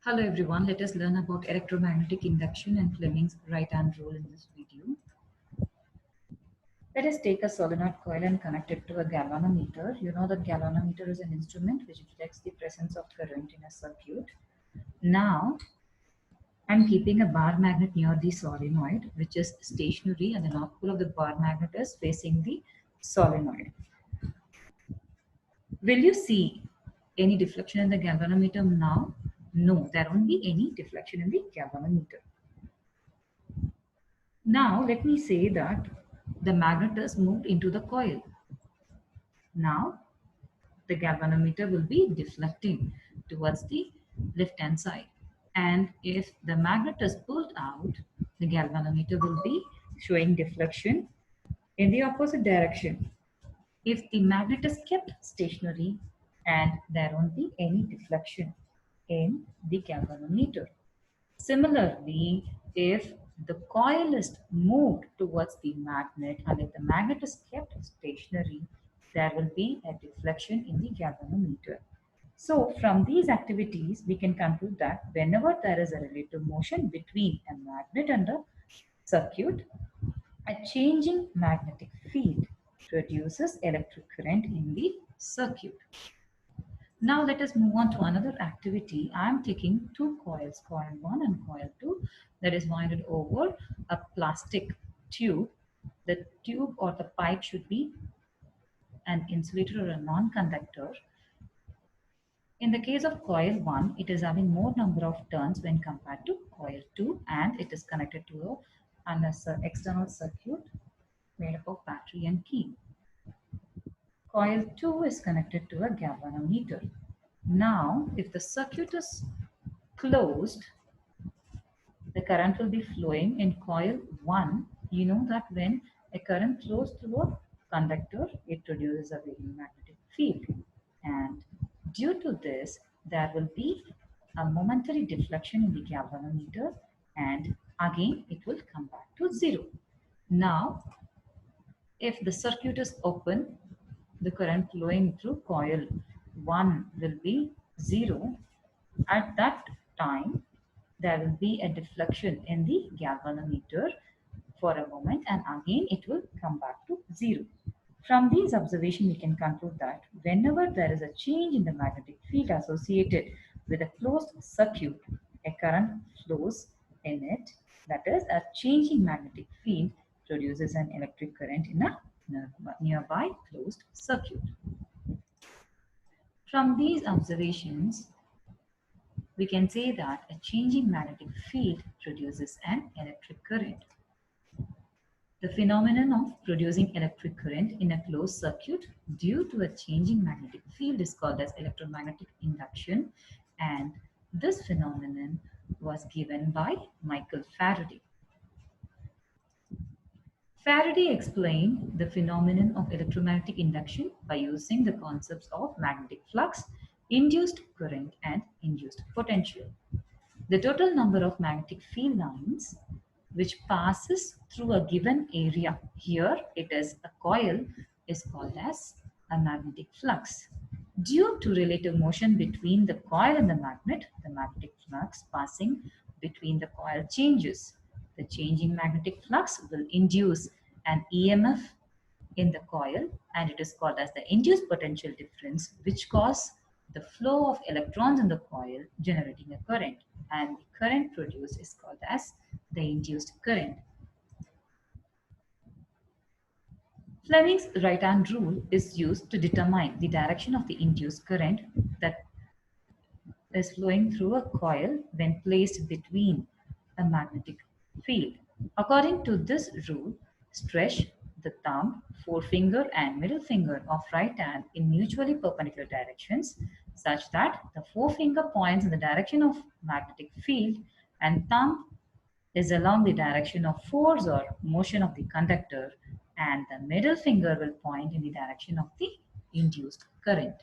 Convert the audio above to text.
Hello everyone, let us learn about electromagnetic induction and Fleming's right hand rule in this video. Let us take a solenoid coil and connect it to a galvanometer. You know that galvanometer is an instrument which detects the presence of current in a circuit. Now, I'm keeping a bar magnet near the solenoid which is stationary and the north pole of the bar magnet is facing the solenoid. Will you see any deflection in the galvanometer now? No, there won't be any deflection in the galvanometer. Now let me say that the magnet is moved into the coil. Now the galvanometer will be deflecting towards the left hand side. And if the magnet is pulled out, the galvanometer will be showing deflection in the opposite direction. If the magnet is kept stationary and there won't be any deflection in the galvanometer. Similarly, if the coil is moved towards the magnet and if the magnet is kept stationary, there will be a deflection in the galvanometer. So from these activities, we can conclude that whenever there is a relative motion between a magnet and a circuit, a changing magnetic field produces electric current in the circuit. Now let us move on to another activity. I am taking two coils, coil 1 and coil 2, that is winded over a plastic tube. The tube or the pipe should be an insulator or a non-conductor. In the case of coil 1, it is having more number of turns when compared to coil 2 and it is connected to an external circuit made up of battery and key. Coil 2 is connected to a galvanometer. Now, if the circuit is closed, the current will be flowing in coil 1. You know that when a current flows through a conductor, it produces a very magnetic field. And due to this, there will be a momentary deflection in the galvanometer and again it will come back to zero. Now, if the circuit is open, the current flowing through coil 1 will be 0. At that time, there will be a deflection in the galvanometer for a moment and again it will come back to 0. From these observations, we can conclude that whenever there is a change in the magnetic field associated with a closed circuit, a current flows in it. That is, a changing magnetic field produces an electric current in a nearby closed circuit. From these observations, we can say that a changing magnetic field produces an electric current. The phenomenon of producing electric current in a closed circuit due to a changing magnetic field is called as electromagnetic induction, and this phenomenon was given by Michael Faraday. Faraday explained the phenomenon of electromagnetic induction by using the concepts of magnetic flux, induced current, and induced potential. The total number of magnetic field lines which passes through a given area, here it is a coil, is called as a magnetic flux. Due to relative motion between the coil and the magnetic flux passing between the coil changes. The changing magnetic flux will induce an EMF in the coil and it is called as the induced potential difference, which causes the flow of electrons in the coil generating a current, and the current produced is called as the induced current. Fleming's right hand rule is used to determine the direction of the induced current that is flowing through a coil when placed between a magnetic field. According to this rule, stretch the thumb, forefinger and middle finger of right hand in mutually perpendicular directions such that the forefinger points in the direction of magnetic field and thumb is along the direction of force or motion of the conductor and the middle finger will point in the direction of the induced current.